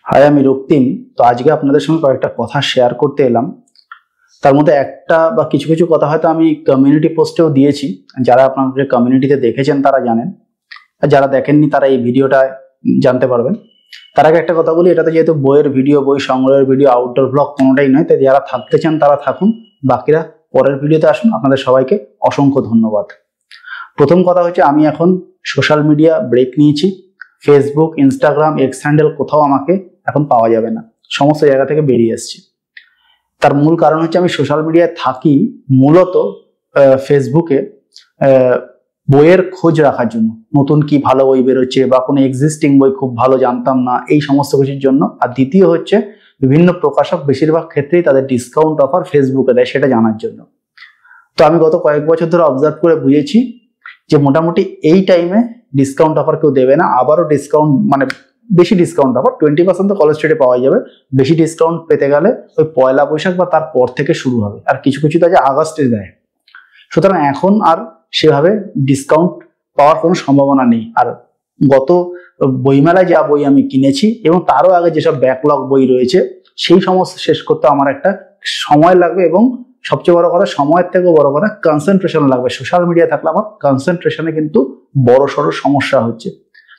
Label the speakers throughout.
Speaker 1: High, আমি রক্তিম। তো আজকে আপনাদের সঙ্গে কয়েকটা কথা শেয়ার করতে এলাম। তার মধ্যে একটা বা কিছু কিছু কথা হয়তো আমি কমিউনিটি পোস্টেও দিয়েছি। যারা আপনাদের কমিউনিটিতে দেখেছেন তারা জানেন, আর যারা দেখেননি তারা এই ভিডিওটা জানতে পারবেন। তার আগে একটা কথা বলি, এটাতে যেহেতু বইয়ের ভিডিও, বই সংগ্রহের ভিডিও, আউটডোর ব্লগ কোনোটাই নয়, তাই যারা থাকতে চান তারা থাকুন, বাকিরা পরের ভিডিওতে আসুন। আপনাদের সবাইকে অসংখ্য ধন্যবাদ। প্রথম কথা হচ্ছে, আমি এখন সোশ্যাল মিডিয়া ব্রেক নিয়েছি। ফেসবুক, ইনস্টাগ্রাম, এক্স হ্যান্ডেল কোথাও আমাকে এখন পাওয়া যাবে না, সমস্ত জায়গা থেকে বেরিয়ে এসেছি। তার মূল কারণ হচ্ছে, আমি সোশ্যাল মিডিয়ায় থাকি মূলত ফেসবুকে বইয়ের খোঁজ রাখার জন্য, নতুন কি ভালো বই বেরোচ্ছে বা কোনো এক্সিস্টিং বই খুব ভালো জানতাম না, এই সমস্ত কিছুর জন্য। আর দ্বিতীয় হচ্ছে, বিভিন্ন প্রকাশক বেশিরভাগ ক্ষেত্রেই তাদের ডিসকাউন্ট অফার ফেসবুকে দেয়, সেটা জানার জন্য। তো আমি গত কয়েক বছর ধরে অবজার্ভ করে বুঝেছি যে মোটামুটি এই টাইমে ডিসকাউন্ট অফার কেউ দেবে না। আবারও ডিসকাউন্ট, মানে বেশি ডিসকাউন্ট অফার 20% তো কলেজ স্ট্রিটে পাওয়া যাবে। বেশি ডিসকাউন্ট পেতে গেলে ওই পয়লা বৈশাখ বা তার পর থেকে শুরু হবে, আর কিছু কিছু তো আছে আগস্টে দেয়। সুতরাং এখন আর সেভাবে ডিসকাউন্ট পাওয়ার কোনো সম্ভাবনা নেই। আর গত বইমেলায় যা বই আমি কিনেছি এবং তারও আগে যেসব ব্যাকলগ বই রয়েছে, সেই সমস্ত শেষ করতে আমার একটা সময় লাগবে, এবং সবচেয়ে বড় কথা, সময়ের থেকেও বড় কথা কনসেন্ট্রেশন লাগবে। সোশ্যাল মিডিয়া থাকলে আমার কনসেন্ট্রেশনে কিন্তু বড় সড়ো সমস্যা হচ্ছে।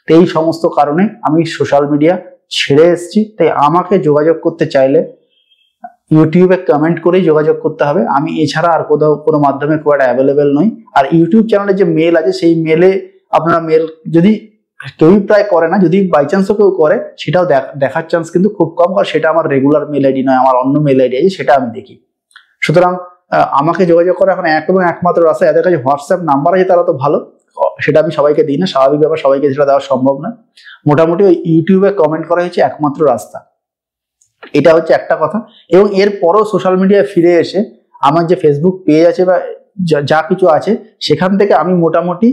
Speaker 1: তো এই সমস্ত কারণে আমি সোশ্যাল মিডিয়া ছেড়ে এসেছি। তাই আমাকে যোগাযোগ করতে চাইলে ইউটিউবে কমেন্ট করেই যোগাযোগ করতে হবে। আমি এছাড়া আর কোথাও কোনো মাধ্যমে খুব একটা অ্যাভেলেবেল নই। আর ইউটিউব চ্যানেলে যে মেল আছে, সেই মেলে আপনারা মেল যদি কেউই প্রায় করে না, যদি বাই চান্সও কেউ করে, সেটাও দেখার চান্স কিন্তু খুব কম, কারণ সেটা আমার রেগুলার মেল আইডি নয়, আমার অন্য মেল আইডি আছে, সেটা আমি দেখি। সুতরাং আমাকে যোগাযোগ করা এখন এক এবং একমাত্র রাস্তা। যাদের কাছে হোয়াটসঅ্যাপ নাম্বার আছে তারা তো ভালো, সেটা আমি সবাইকে দিই না, স্বাভাবিক ব্যাপার, সবাইকে সেটা দেওয়া সম্ভব না। মোটামুটি ওই ইউটিউবে কমেন্ট করা হচ্ছে একমাত্র রাস্তা। এটা হচ্ছে একটা কথা। এবং এরপরও সোশ্যাল মিডিয়ায় ফিরে এসে আমার যে ফেসবুক পেজ আছে বা যা কিছু আছে, সেখান থেকে আমি মোটামুটি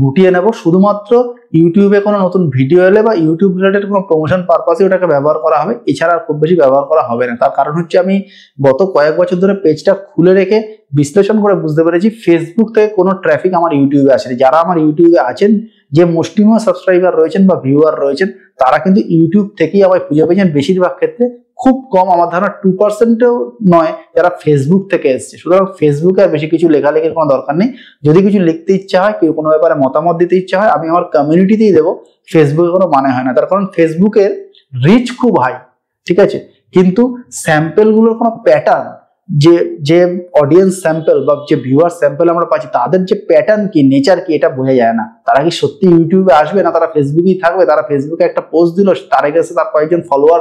Speaker 1: গুটিয়ে নেব। শুধুমাত্র ইউটিউবে কোনো নতুন ভিডিও এলে বা ইউটিউব রিলেটেড কোনো প্রমোশন পারপাসে ওটাকে ব্যবহার করা হবে, এছাড়া আর খুব বেশি ব্যবহার করা হবে না। তার কারণ হচ্ছে, আমি গত কয়েক বছর ধরে পেজটা খুলে রেখে বিশ্লেষণ করে বুঝতে পেরেছি ফেসবুক থেকে কোনো ট্রাফিক আমার ইউটিউবে আসেনি। যারা আমার ইউটিউবে আছেন, যে মুষ্টিমেয় সাবস্ক্রাইবার রয়েছেন বা ভিউয়ার রয়েছেন, তারা কিন্তু ইউটিউব থেকেই আমায় খুঁজে পেয়েছেন বেশিরভাগ ক্ষেত্রে। খুব কম, আমার ধারণা 2%ও নয়, যারা ফেসবুক থেকে এসছে। সুতরাং ফেসবুকে আর বেশি কিছু লেখালেখির কোনো দরকার নেই। যদি কিছু লিখতে ইচ্ছা হয়, কেউ কোনো ব্যাপারে মতামত দিতে ইচ্ছা হয়, আমি আমার কমিউনিটিতেই দেবো। ফেসবুকে কোনো মানে হয় না, তার কারণ ফেসবুকের রিচ খুব হাই, ঠিক আছে, কিন্তু স্যাম্পেলগুলোর কোনো প্যাটার্ন, যে যে অডিয়েন্স স্যাম্পল বা যে ভিউয়ার স্যাম্পল আমরা পাচ্ছি, তাদের যে প্যাটার্ন কি, নেচার কি, এটা বোঝা যায় না। তারা কি সত্যি ইউটিউবে আসবে, না তারা ফেসবুকেই থাকবে? তারা ফেসবুকে একটা পোস্ট দিল, তার কাছে তার কয়েকজন ফলোয়ার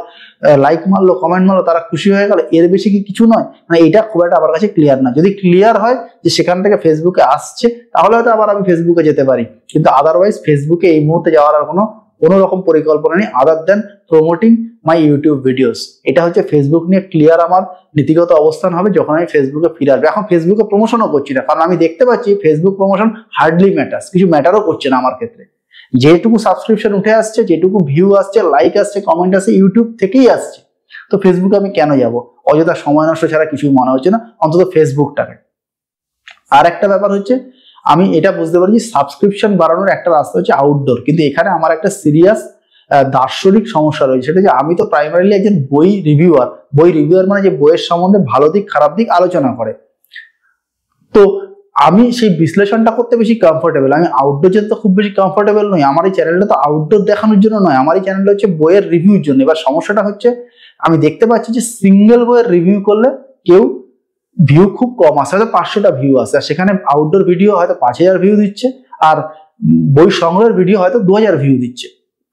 Speaker 1: লাইক মারলো, কমেন্ট মারলো, তারা খুশি হয়ে গেল, এর বেশি কি কিছু নয়? মানে এটা খুব একটা আমার কাছে ক্লিয়ার না। যদি ক্লিয়ার হয় যে সেখান থেকে ফেসবুকে আসছে, তাহলে হয়তো আবার আমি ফেসবুকে যেতে পারি, কিন্তু আদারওয়াইজ ফেসবুকে এই মুহূর্তে যাওয়ার আর কোনো রকম পরিকল্পনা নেই, আদার দেন প্রমোটিং মাই ইউটিউব ভিডিওস। এটা হচ্ছে ফেসবুক নিয়ে ক্লিয়ার আমার নীতিগত অবস্থান হবে যখন আমি ফেসবুকে ফিরে আসবো। এখন ফেসবুকে প্রমোশনও করছি না, কারণ আমি দেখতে পাচ্ছি ফেসবুক প্রমোশন হার্ডলি ম্যাটার্স, কিছু ম্যাটারও করছে না আমার ক্ষেত্রে। যেটুকু সাবস্ক্রিপশন উঠে আসছে, যেটুকু ভিউ আসছে, লাইক আসছে, কমেন্ট আসছে, ইউটিউব থেকেই আসছে। তো ফেসবুকে আমি কেন যাব? অযথা সময় নষ্ট ছাড়া কিছুই মনে হচ্ছে না, অন্তত ফেসবুকটাকে। আর একটা ব্যাপার হচ্ছে, আমি এটা বুঝতে পারছি সাবস্ক্রিপশন বাড়ানোর একটা রাস্তা হচ্ছে আউটডোর, কিন্তু এখানে আমার একটা সিরিয়াস দার্শনিক সমস্যা রয়েছে। সেটা যে আমি তো প্রাইমারিলি একজন বই রিভিউয়ার মানে যে বইয়ের সম্বন্ধে ভালো দিক খারাপ দিক আলোচনা করে। তো আমি সেই বিশ্লেষণটা করতে বেশি কমফোর্টেবল। আমি আউটডোর যেতে খুব বেশি কমফোর্টেবল নই। আমার এই চ্যানেলটা তো আউটডোর দেখানোর জন্য নয়, আমার এই চ্যানেলটা হচ্ছে বইয়ের রিভিউর জন্য। এবার সমস্যাটা হচ্ছে, আমি দেখতে পাচ্ছি যে সিঙ্গেল বইয়ের রিভিউ করলে কেউ ভিউ খুব কম আসে, হয়তো 500টা ভিউ আসে, আর সেখানে আউটডোর ভিডিও হয়তো 5000 ভিউ দিচ্ছে, আর বই সংগ্রহের ভিডিও হয়তো 2000 ভিউ দিচ্ছে।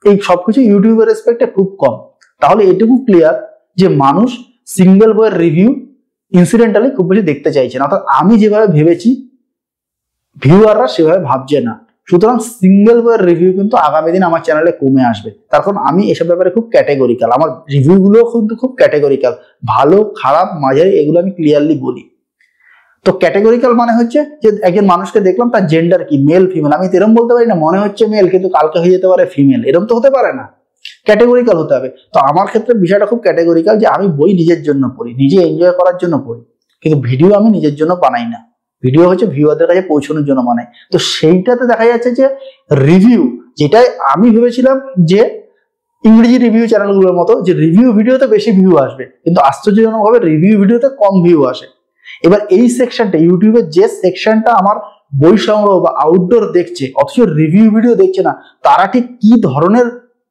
Speaker 1: এই সবকিছু ইউটিউবের রেসপেক্টে খুব কম। তাহলে এটুকু ক্লিয়ার যে মানুষ সিঙ্গেল বইয়ের রিভিউ ইনসিডেন্টালি খুব বেশি দেখতে চাইছে না, অর্থাৎ আমি যেভাবে ভেবেছি ভিউয়াররা সেভাবে ভাবছে না। সুতরাং সিঙ্গেল বইয়ের রিভিউ কিন্তু আগামী দিন আমার চ্যানেলে কমে আসবে। তার কারণ আমি এসব ব্যাপারে খুব ক্যাটেগরিক্যাল, আমার রিভিউগুলো কিন্তু খুব ক্যাটেগরিক্যাল, ভালো খারাপ মাঝারি এগুলো আমি ক্লিয়ারলি বলি। তো ক্যাটেগরিক্যাল মানে হচ্ছে যে একজন মানুষকে দেখলাম, তার জেন্ডার কি, মেল ফিমেল, আমি এরকম বলতে পারি না মনে হচ্ছে মেল কিন্তু কালকে হয়ে যেতে পারে ফিমেল, এরকম তো হতে পারে না। ক্যাটেগরিক্যাল হতে হবে। তো আমার ক্ষেত্রে বিষয়টা খুব ক্যাটেগরিক্যাল, যে আমি বই নিজের জন্য পড়ি, নিজে এনজয় করার জন্য পড়ি, কিন্তু ভিডিও আমি নিজের জন্য বানাই না। ভিডিও হচ্ছে ভিউয়ারদের কাছে পৌঁছানোর জন্য বানাই। তো সেইটাতে দেখা যাচ্ছে যে রিভিউ, যেটাই আমি ভেবেছিলাম যে ইংরেজি রিভিউ চ্যানেলগুলোর মতো যে রিভিউ ভিডিওতে বেশি ভিউ আসবে, কিন্তু আশ্চর্যজনকভাবে রিভিউ ভিডিওতে কম ভিউ আসে। এবার এই সেকশনটা, ইউটিউবের যে সেকশনটা আমার বই সংগ্রহ বা আউটডোর দেখছে অথচ রিভিউ ভিডিও দেখছে না, তারা ঠিক কি ধরনের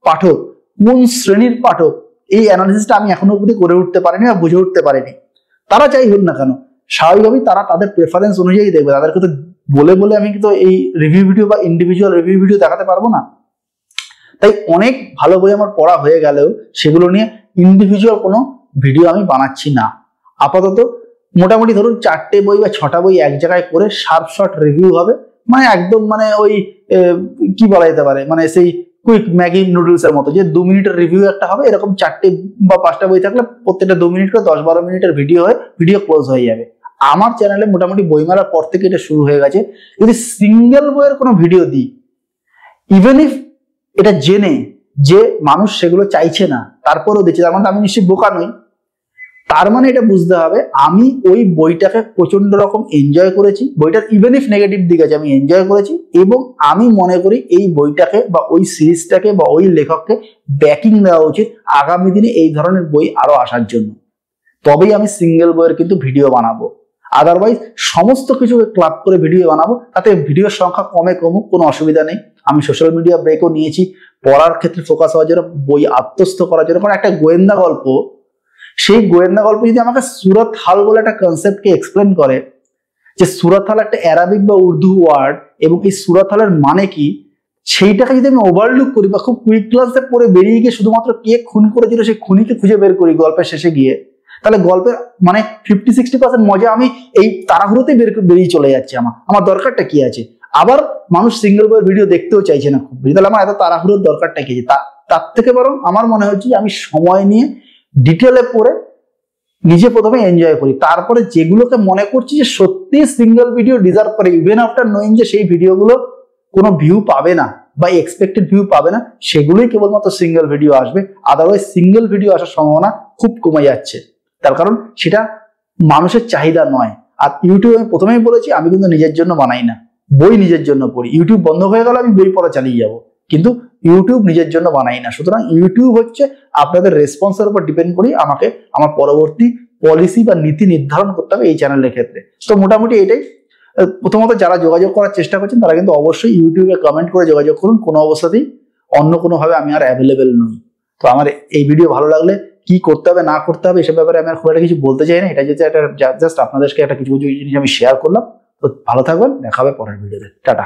Speaker 1: পাঠক, কোন শ্রেণীর পাঠক, এই অ্যানালিসিসটা আমি এখনো অবধি করে উঠতে পারিনি বা বুঝে উঠতে পারিনি। তারা যাই হোক না কেন, স্বাভাবিকভাবেই তারা তাদের প্রেফারেন্স অনুযায়ী দেখবে। তাদেরকে তো বলে বলে আমি কিন্তু এই রিভিউ ভিডিও বা ইন্ডিভিজুয়াল রিভিউ ভিডিও দেখাতে পারবো না। তাই অনেক ভালো বই আমার পড়া হয়ে গেলেও সেগুলো নিয়ে ইন্ডিভিজুয়াল কোনো ভিডিও আমি বানাচ্ছি না। আপাতত মোটামুটি ধরুন 4টে বই বা 6টা বই এক জায়গায় করে শার্প শর্ট রিভিউ হবে, মানে একদম মানে ওই কি বলা যেতে পারে, মানে সেই কুইক ম্যাগি নুডলস এর মতো, যে 2 মিনিটের রিভিউ একটা হবে। এরকম 4টে বা 5টা বই থাকলে প্রত্যেকটা 2 মিনিট করে 10-12 মিনিটের ভিডিও হয়, ভিডিও ক্লোজ হয়ে যাবে। আমার চ্যানেলে মোটামুটি বইমেলার পর থেকে এটা শুরু হয়ে গেছে। যদি সিঙ্গেল বইয়ের কোনো ভিডিও দিই, ইভেন ইফ এটা জেনে যে মানুষ সেগুলো চাইছে না তারপরেও দিচ্ছে, তার মানে আমি নিশ্চয়ই বোকা নই। তার মানে এটা বুঝতে হবে আমি ওই বইটাকে প্রচন্ড রকম এনজয় করেছি, বইটার ইভেন ইফ নেগেটিভ দিক আছে আমি এনজয় করেছি, এবং আমি মনে করি এই বইটাকে বা ওই সিরিজটাকে বা ওই লেখককে ব্যাকিং দেওয়া উচিত আগামী দিনে এই ধরনের বই আরো আসার জন্য। তবেই আমি সিঙ্গেল বইয়ের কিন্তু ভিডিও বানাবো। আদারওয়াইজ সমস্ত কিছুকে ক্লাব করে ভিডিও বানাবো, তাতে ভিডিওর সংখ্যা কমে কমুক, কোনো অসুবিধা নেই। আমি সোশ্যাল মিডিয়া ব্রেকও নিয়েছি পড়ার ক্ষেত্রে ফোকাস হওয়ার জন্য, বই আত্মস্থ করার জন্য। কারণ একটা গোয়েন্দা গল্প, সেই গোয়েন্দা গল্প যদি আমাকে সুরত হাল বলে একটা কনসেপ্টকে এক্সপ্লেন করে, যে সুরত হাল একটা অ্যারাবিক বা উর্দু ওয়ার্ড এবং এই সুরত হালের মানে কি, সেইটাকে যদি আমি ওভারলুক করি বা খুব কুইক ক্লাসে পড়ে বেরিয়ে গিয়ে শুধুমাত্র কে খুন করেছিল সেই খুনিকে খুঁজে বের করি গল্পের শেষে গিয়ে, তাহলে গল্পের মানে 50-60% মজা আমি এই তাড়াহুড়োতেই বেরিয়ে চলে যাচ্ছে। আমার দরকারটা কি আছে? আবার মানুষ সিঙ্গেল বইয়ের ভিডিও দেখতেও চাইছে না খুব বেশি, তাহলে আমার এত তাড়াহুড়োর দরকারটা কি আছে? তার থেকে বরং আমার মনে হচ্ছে আমি সময় নিয়ে ডিটেলে পড়ে নিজে প্রথমে এনজয় করি, তারপরে যেগুলোকে মনে করছি যে সত্যি সিঙ্গেল ভিডিও ডিজার্ভ করে, ইভেন আফটার নোয়িং যে সেই ভিডিওগুলো কোনো ভিউ পাবে না বা এক্সপেক্টেড ভিউ পাবে না, সেগুলোই কেবলমাত্র সিঙ্গেল ভিডিও আসবে। আদারওয়াইজ সিঙ্গেল ভিডিও আসার সম্ভাবনা খুব কমে যাচ্ছে, তার কারণ সেটা মানুষের চাহিদা নয়। আর ইউটিউব আমি প্রথমেই বলেছি আমি কিন্তু নিজের জন্য বানাই না, বই নিজের জন্য পড়ি। ইউটিউব বন্ধ হয়ে গেলে আমি বই পড়া চালিয়ে যাব, কিন্তু ইউটিউব নিজের জন্য বানাই না। সুতরাং ইউটিউব হচ্ছে আপনাদের রেসপন্সের উপর ডিপেন্ড করি আমাকে আমার পরবর্তী পলিসি বা নীতি নির্ধারণ করতে হবে এই চ্যানেলের ক্ষেত্রে। তো মোটামুটি এটাই। প্রথমত যারা যোগাযোগ করার চেষ্টা করছেন তারা কিন্তু অবশ্যই ইউটিউবে কমেন্ট করে যোগাযোগ করুন, কোনো অবস্থাতেই অন্য কোনোভাবে আমি আর অ্যাভেলেবেল নই। তো আমার এই ভিডিও ভালো লাগলে কি করতে হবে না করতে হবে এসব ব্যাপারে আমি আর খুব একটা কিছু বলতে চাই না, এটা যেটা একটা জাস্ট আপনাদেরকে একটা কিছু কিছু জিনিস আমি শেয়ার করলাম। তো ভালো থাকবেন, দেখা হবে পরের ভিডিওতে, টাটা।